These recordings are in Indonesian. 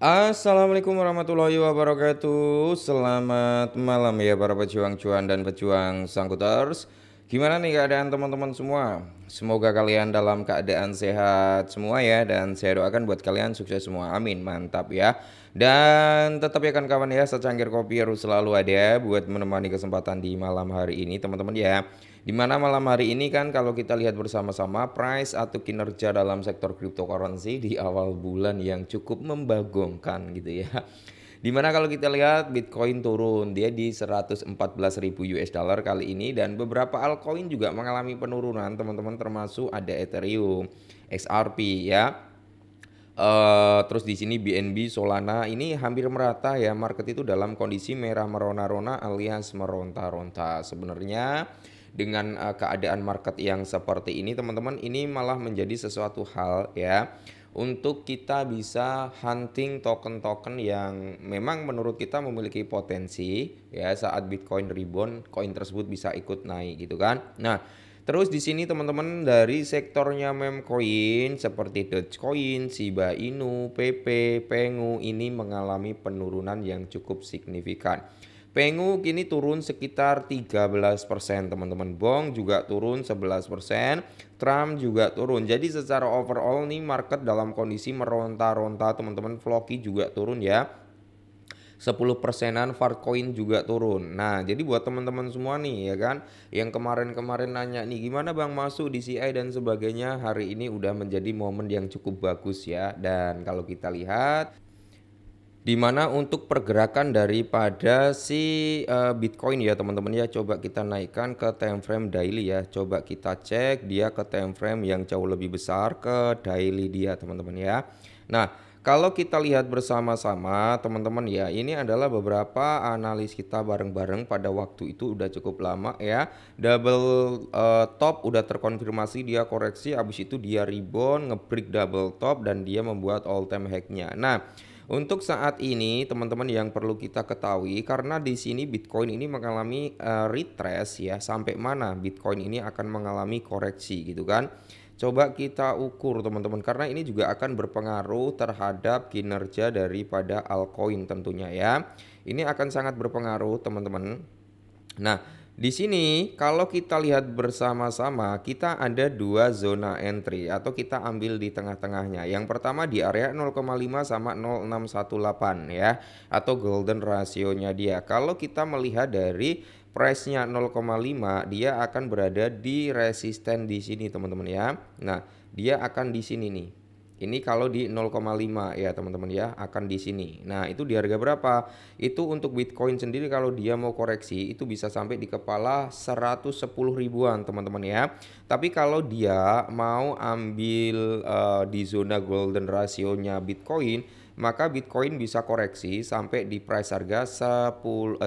Assalamualaikum warahmatullahi wabarakatuh. Selamat malam ya para pejuang cuan dan pejuang sangkuters. Gimana nih keadaan teman-teman semua? Semoga kalian dalam keadaan sehat semua ya. Dan saya doakan buat kalian sukses semua. Amin. Mantap ya. Dan tetap ya kawan-kawan ya, secangkir kopi harus selalu ada buat menemani kesempatan di malam hari ini teman-teman ya. Dimana malam hari ini kan kalau kita lihat bersama-sama price atau kinerja dalam sektor cryptocurrency di awal bulan yang cukup membagongkan gitu ya. Dimana kalau kita lihat Bitcoin turun dia di 114.000 US dollar kali ini, dan beberapa altcoin juga mengalami penurunan teman-teman, termasuk ada Ethereum, XRP ya. Terus di sini BNB, Solana ini hampir merata ya, market itu dalam kondisi merah merona-rona alias meronta-ronta. Sebenarnya dengan keadaan market yang seperti ini teman-teman, ini malah menjadi sesuatu hal ya untuk kita bisa hunting token-token yang memang menurut kita memiliki potensi ya, saat Bitcoin rebound, koin tersebut bisa ikut naik gitu kan. Nah, terus di sini teman-teman dari sektornya meme coin seperti Dogecoin, Shiba Inu, PP, Pengu ini mengalami penurunan yang cukup signifikan. Pengu kini turun sekitar 13% teman-teman. Bong juga turun 11%, Trump juga turun. Jadi secara overall nih market dalam kondisi meronta-ronta teman-teman. Floki juga turun ya, 10%-an. Farcoin juga turun. Nah, jadi buat teman-teman semua nih ya kan, yang kemarin-kemarin nanya nih gimana Bang masuk di CI dan sebagainya, hari ini udah menjadi momen yang cukup bagus ya. Dan kalau kita lihat di mana untuk pergerakan daripada si Bitcoin ya teman-teman ya, coba kita naikkan ke time frame daily ya. Coba kita cek dia ke time frame yang jauh lebih besar, ke daily dia teman-teman ya. Nah, kalau kita lihat bersama-sama teman-teman ya, ini adalah beberapa analis kita bareng-bareng pada waktu itu udah cukup lama ya. Double top udah terkonfirmasi dia koreksi, habis itu dia rebound, ngebreak double top dan dia membuat all time high-nya. Nah, untuk saat ini teman-teman yang perlu kita ketahui, karena di sini Bitcoin ini mengalami retrace ya, sampai mana Bitcoin ini akan mengalami koreksi gitu kan. Coba kita ukur teman-teman, karena ini juga akan berpengaruh terhadap kinerja daripada altcoin tentunya ya. Ini akan sangat berpengaruh teman-teman. Nah, di sini kalau kita lihat bersama-sama, kita ada dua zona entry atau kita ambil di tengah-tengahnya. Yang pertama di area 0,5 sama 0,618 ya, atau golden rasionya dia. Kalau kita melihat dari price-nya 0,5, dia akan berada di resisten di sini teman-teman ya. Nah, dia akan di sini nih. Ini kalau di 0,5 ya teman-teman ya, akan di sini. Nah, itu di harga berapa? Itu untuk Bitcoin sendiri kalau dia mau koreksi itu bisa sampai di kepala 110 ribuan teman-teman ya. Tapi kalau dia mau ambil di zona golden rasionya Bitcoin, maka Bitcoin bisa koreksi sampai di price harga 107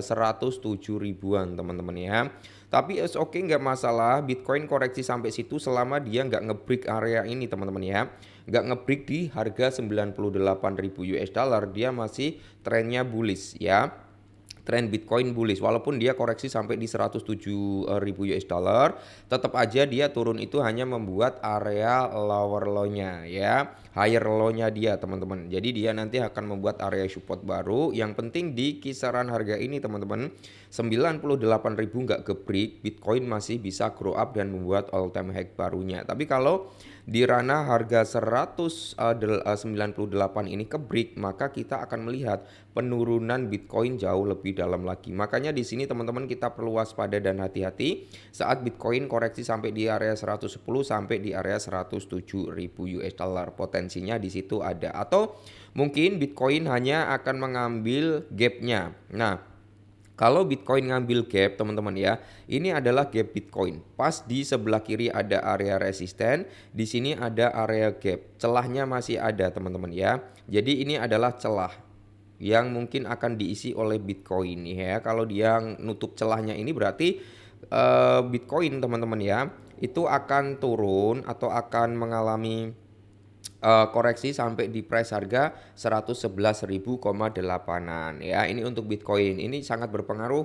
ribuan teman-teman ya. Tapi oke, nggak masalah Bitcoin koreksi sampai situ selama dia nggak ngebreak area ini teman-teman ya. Nggak ngebreak di harga 98.000 US dollar, dia masih trennya bullish ya. Tren Bitcoin bullish walaupun dia koreksi sampai di 107.000 US dollar, tetap aja dia turun itu hanya membuat area lower low-nya ya, higher low-nya dia teman-teman. Jadi dia nanti akan membuat area support baru. Yang penting di kisaran harga ini teman-teman, 98.000 nggak gebreak, Bitcoin masih bisa grow up dan membuat all time high barunya. Tapi kalau di ranah harga 198 ini kebreak, maka kita akan melihat penurunan Bitcoin jauh lebih dalam lagi. Makanya di sini teman-teman kita perlu waspada dan hati-hati saat Bitcoin koreksi sampai di area 110 sampai di area 107.000 US dollar. Potensinya di situ ada, atau mungkin Bitcoin hanya akan mengambil gapnya. Nah, kalau Bitcoin ngambil gap teman-teman ya, ini adalah gap Bitcoin. Pas di sebelah kiri ada area resisten, di sini ada area gap. Celahnya masih ada teman-teman ya. Jadi ini adalah celah yang mungkin akan diisi oleh Bitcoin ya. Kalau dia nutup celahnya ini berarti Bitcoin teman-teman ya, itu akan turun atau akan mengalami koreksi sampai di price harga 111.000,8an ya. Ini untuk Bitcoin. Ini sangat berpengaruh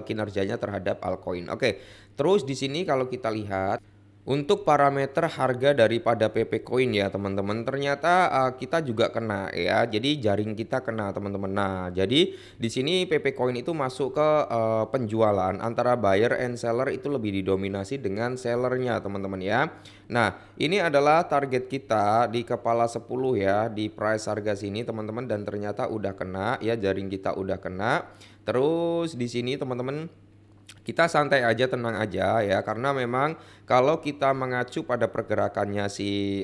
kinerjanya terhadap altcoin. Oke. Terus di sini kalau kita lihat Untuk parameter harga daripada PP Coin ya teman-teman, ternyata, kita juga kena ya, jadi jaring kita kena teman-teman. Nah, jadi di sini PP Coin itu masuk ke, penjualan antara buyer and seller itu lebih didominasi dengan sellernya teman-teman ya. Nah, ini adalah target kita di kepala 10 ya, di price harga sini teman-teman dan ternyata udah kena ya, jaring kita udah kena. Terus di sini teman-teman kita santai aja, tenang aja ya, karena memang kalau kita mengacu pada pergerakannya si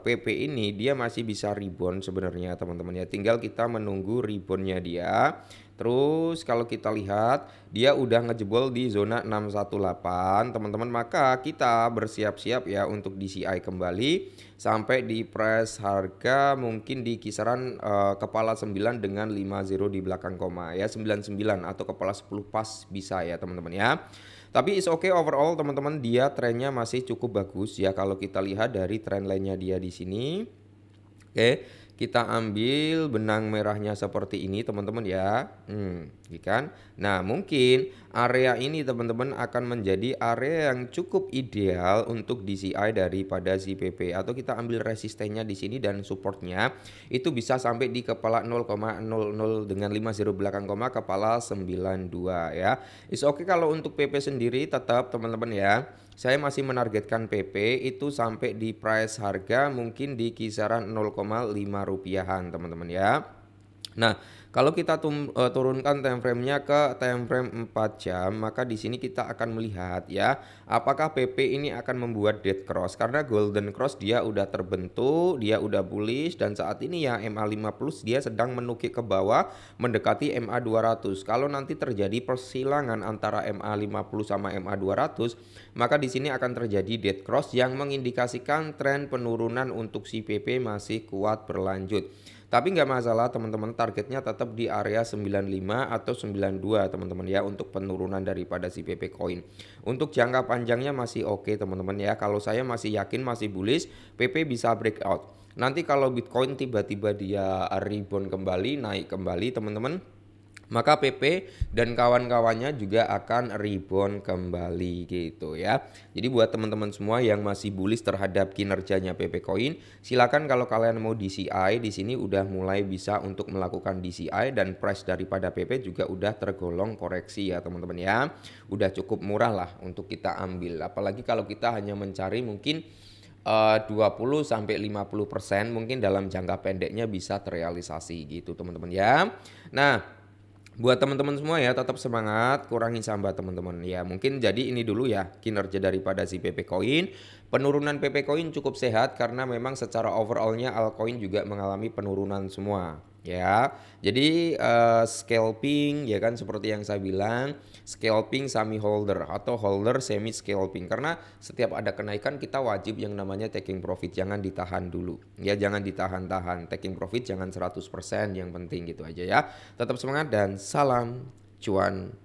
PP ini, dia masih bisa rebound sebenarnya teman-teman ya. Tinggal kita menunggu reboundnya dia. Terus kalau kita lihat dia udah ngejebol di zona 618 teman-teman, maka kita bersiap-siap ya untuk DCI kembali sampai di price harga mungkin di kisaran kepala 9 dengan 50 di belakang koma ya, 99 atau kepala 10 pas bisa ya teman-teman ya. Tapi is okay overall teman-teman, dia trennya masih cukup bagus ya kalau kita lihat dari trendline-nya dia di sini. Oke, kita ambil benang merahnya seperti ini teman-teman ya. Ini kan. Nah, mungkin area ini teman-teman akan menjadi area yang cukup ideal untuk DCI daripada si PP, atau kita ambil resistennya di sini dan supportnya itu bisa sampai di kepala 0,00 dengan 50 belakang koma kepala 92 ya. Is oke kalau untuk PP sendiri tetap teman-teman ya. Saya masih menargetkan PP itu sampai di price harga mungkin di kisaran 0,5 rupiahan teman-teman ya. Nah, kalau kita turunkan time frame-nya ke time frame 4 jam, maka di sini kita akan melihat ya, apakah PP ini akan membuat dead cross, karena golden cross dia udah terbentuk, dia udah bullish dan saat ini ya MA5 plus dia sedang menukik ke bawah mendekati MA200. Kalau nanti terjadi persilangan antara MA50 sama MA200, maka di sini akan terjadi dead cross yang mengindikasikan tren penurunan untuk si PP masih kuat berlanjut. Tapi nggak masalah teman-teman, targetnya tetap di area 95 atau 92 teman-teman ya untuk penurunan daripada si PP Coin. Untuk jangka panjangnya masih oke teman-teman ya. Kalau saya masih yakin, masih bullish, PP bisa breakout. Nanti kalau Bitcoin tiba-tiba dia rebound kembali, naik kembali teman-teman, maka PP dan kawan-kawannya juga akan rebound kembali gitu ya. Jadi buat teman-teman semua yang masih bullish terhadap kinerjanya PP Coin, silakan kalau kalian mau DCI di sini udah mulai bisa untuk melakukan DCI, dan price daripada PP juga udah tergolong koreksi ya teman-teman ya. Udah cukup murah lah untuk kita ambil. Apalagi kalau kita hanya mencari mungkin 20 sampai 50% mungkin dalam jangka pendeknya bisa terrealisasi gitu teman-teman ya. Nah, buat teman-teman semua ya, tetap semangat, kurangi sampah teman-teman. Ya, mungkin jadi ini dulu ya kinerja daripada si PP Coin. Penurunan PP Coin cukup sehat karena memang secara overallnya altcoin juga mengalami penurunan semua. Ya, jadi scalping ya kan, seperti yang saya bilang, scalping semi holder atau holder semi scalping, karena setiap ada kenaikan kita wajib yang namanya taking profit, jangan ditahan dulu ya, jangan ditahan-tahan, taking profit jangan 100%, yang penting gitu aja ya. Tetap semangat dan salam cuan.